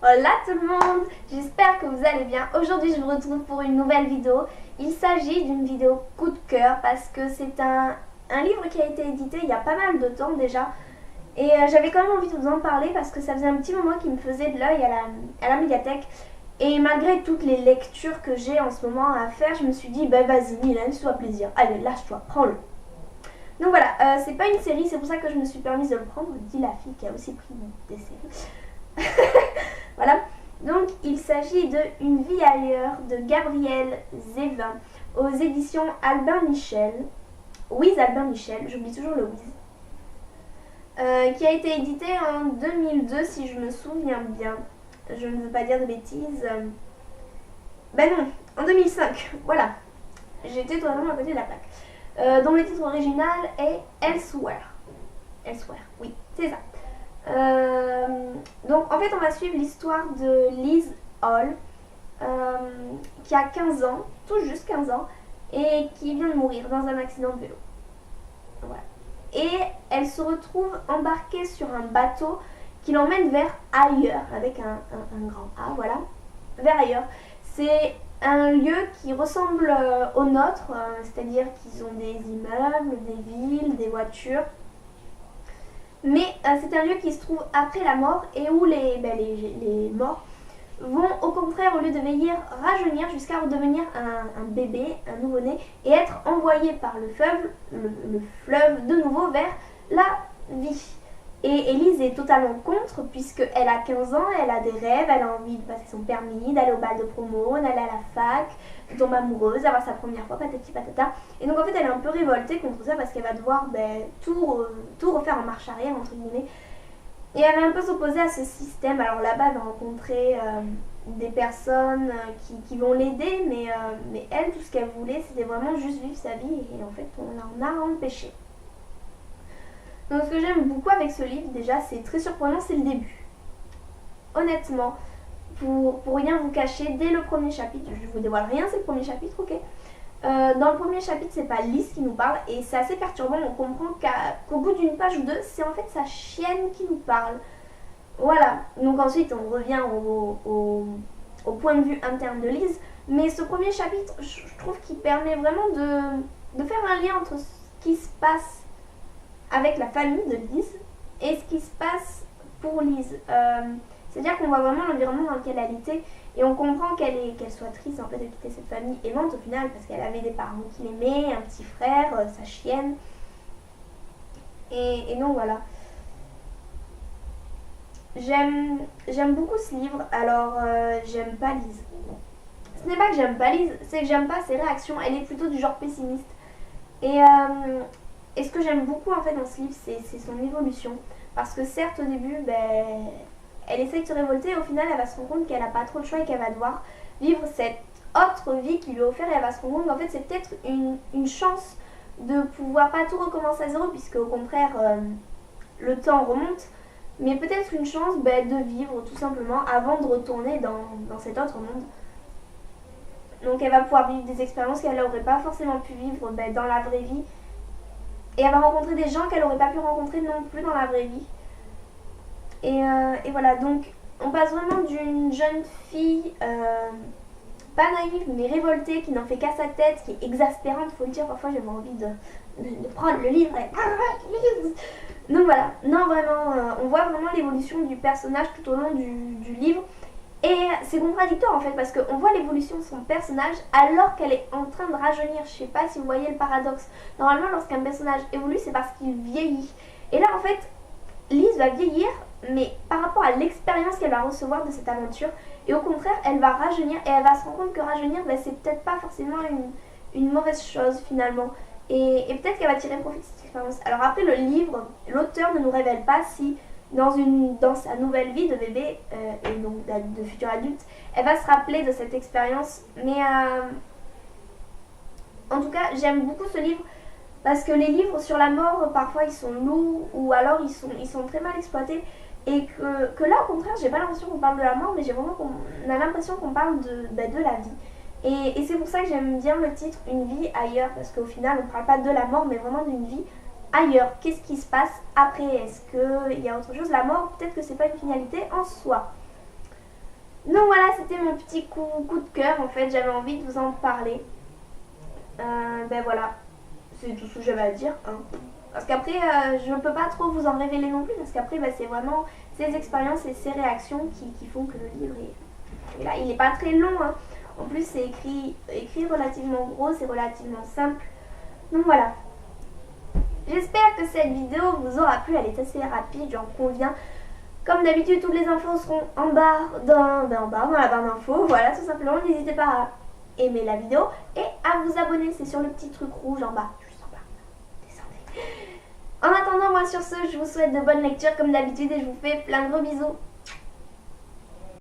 Hola tout le monde, j'espère que vous allez bien. Aujourd'hui je vous retrouve pour une nouvelle vidéo. Il s'agit d'une vidéo coup de cœur parce que c'est un livre qui a été édité il y a pas mal de temps déjà. Et j'avais quand même envie de vous en parler parce que ça faisait un petit moment qui me faisait de l'œil à la médiathèque. Et malgré toutes les lectures que j'ai en ce moment à faire, je me suis dit, bah vas-y Mylène, sois plaisir, allez lâche-toi, prends-le. Donc voilà, c'est pas une série, c'est pour ça que je me suis permise de le prendre, dit la fille qui a aussi pris des séries. Voilà, donc il s'agit de Une vie ailleurs de Gabrielle Zévin aux éditions Albin Michel. Wiz Albin Michel, j'oublie toujours le Wiz. Qui a été édité en 2002 si je me souviens bien. Je ne veux pas dire de bêtises. Ben non, en 2005, voilà. J'étais totalement à côté de la plaque. Dont le titre original est Elsewhere. Elsewhere, oui, c'est ça. Donc en fait on va suivre l'histoire de Liz Hall qui a 15 ans, tout juste 15 ans, et qui vient de mourir dans un accident de vélo. Voilà. Et elle se retrouve embarquée sur un bateau qui l'emmène vers ailleurs, avec un grand A, voilà, vers ailleurs. C'est un lieu qui ressemble au nôtre, c'est-à-dire qu'ils ont des immeubles, des villes, des voitures. Mais c'est un lieu qui se trouve après la mort et où les morts vont au contraire, au lieu de vieillir, rajeunir jusqu'à redevenir un bébé, un nouveau-né et être envoyés par le fleuve de nouveau vers la vie. Et Elise est totalement contre puisqu'elle a 15 ans, elle a des rêves, elle a envie de passer son permis, d'aller au bal de promo, d'aller à la fac, de tomber amoureuse, d'avoir sa première fois, patati patata. Et donc en fait elle est un peu révoltée contre ça parce qu'elle va devoir tout refaire en marche arrière entre guillemets. Et elle va un peu s'opposer à ce système. Alors là-bas elle va rencontrer des personnes qui vont l'aider, mais elle tout ce qu'elle voulait c'était vraiment juste vivre sa vie et en fait on l'en a empêché. Donc ce que j'aime beaucoup avec ce livre déjà, c'est très surprenant, c'est le début. Honnêtement, pour rien vous cacher, dès le premier chapitre, je vous dévoile rien, c'est le premier chapitre, ok. Dans le premier chapitre, c'est pas Liz qui nous parle et c'est assez perturbant, on comprend qu'au bout d'une page ou deux, c'est en fait sa chienne qui nous parle. Voilà, donc ensuite on revient au point de vue interne de Liz, mais ce premier chapitre, je trouve qu'il permet vraiment de faire un lien entre ce qui se passe avec la famille de Liz et ce qui se passe pour Liz. C'est-à-dire qu'on voit vraiment l'environnement dans lequel elle était et on comprend qu'elle soit triste en fait de quitter cette famille aimante au final parce qu'elle avait des parents qui l'aimaient, un petit frère, sa chienne. Et donc voilà. J'aime beaucoup ce livre, alors j'aime pas Liz. Ce n'est pas que j'aime pas Liz, c'est que j'aime pas ses réactions, elle est plutôt du genre pessimiste. Et ce que j'aime beaucoup en fait dans ce livre, c'est son évolution. Parce que certes au début, elle essaye de se révolter et au final elle va se rendre compte qu'elle n'a pas trop le choix et qu'elle va devoir vivre cette autre vie qui lui est offerte et elle va se rendre compte qu'en fait c'est peut-être une chance de pouvoir pas tout recommencer à zéro puisque au contraire le temps remonte. Mais peut-être une chance de vivre tout simplement avant de retourner dans cet autre monde. Donc elle va pouvoir vivre des expériences qu'elle n'aurait pas forcément pu vivre dans la vraie vie. Et elle va rencontrer des gens qu'elle n'aurait pas pu rencontrer non plus dans la vraie vie. Et voilà, donc on passe vraiment d'une jeune fille pas naïve mais révoltée qui n'en fait qu'à sa tête, qui est exaspérante, faut le dire, parfois j'avais envie de prendre le livre et... Donc voilà, non vraiment, on voit vraiment l'évolution du personnage tout au long du livre. Et c'est contradictoire en fait parce qu'on voit l'évolution de son personnage alors qu'elle est en train de rajeunir. Je sais pas si vous voyez le paradoxe. Normalement lorsqu'un personnage évolue c'est parce qu'il vieillit. Et là en fait Liz va vieillir mais par rapport à l'expérience qu'elle va recevoir de cette aventure. Et au contraire elle va rajeunir et elle va se rendre compte que rajeunir c'est peut-être pas forcément une mauvaise chose finalement. Et peut-être qu'elle va tirer profit de cette expérience. Alors après le livre, l'auteur ne nous révèle pas si dans sa nouvelle vie de bébé et donc de futur adulte, elle va se rappeler de cette expérience. Mais en tout cas, j'aime beaucoup ce livre parce que les livres sur la mort, parfois ils sont lourds ou alors ils sont très mal exploités. Et que là, au contraire, j'ai pas l'impression qu'on parle de la mort, mais on a l'impression qu'on parle de la vie. Et c'est pour ça que j'aime bien le titre Une vie ailleurs, parce qu'au final, on ne parle pas de la mort, mais vraiment d'une vie ailleurs. Qu'est-ce qui se passe après? Est-ce qu'il y a autre chose? La mort, peut-être que c'est pas une finalité en soi. Donc voilà, c'était mon petit coup de cœur en fait, j'avais envie de vous en parler. Ben voilà, c'est tout ce que j'avais à dire. Hein. Parce qu'après, je ne peux pas trop vous en révéler non plus, parce qu'après, ben, c'est vraiment ces expériences et ces réactions qui font que le livre est... Et là, il n'est pas très long. Hein. En plus, c'est écrit relativement gros, c'est relativement simple. Donc voilà. J'espère que cette vidéo vous aura plu, elle est assez rapide, j'en conviens. Comme d'habitude, toutes les infos seront en bas, dans la barre d'infos. Voilà, tout simplement, n'hésitez pas à aimer la vidéo et à vous abonner. C'est sur le petit truc rouge en bas, juste en bas. Descendez. En attendant, moi sur ce, je vous souhaite de bonnes lectures comme d'habitude et je vous fais plein de gros bisous.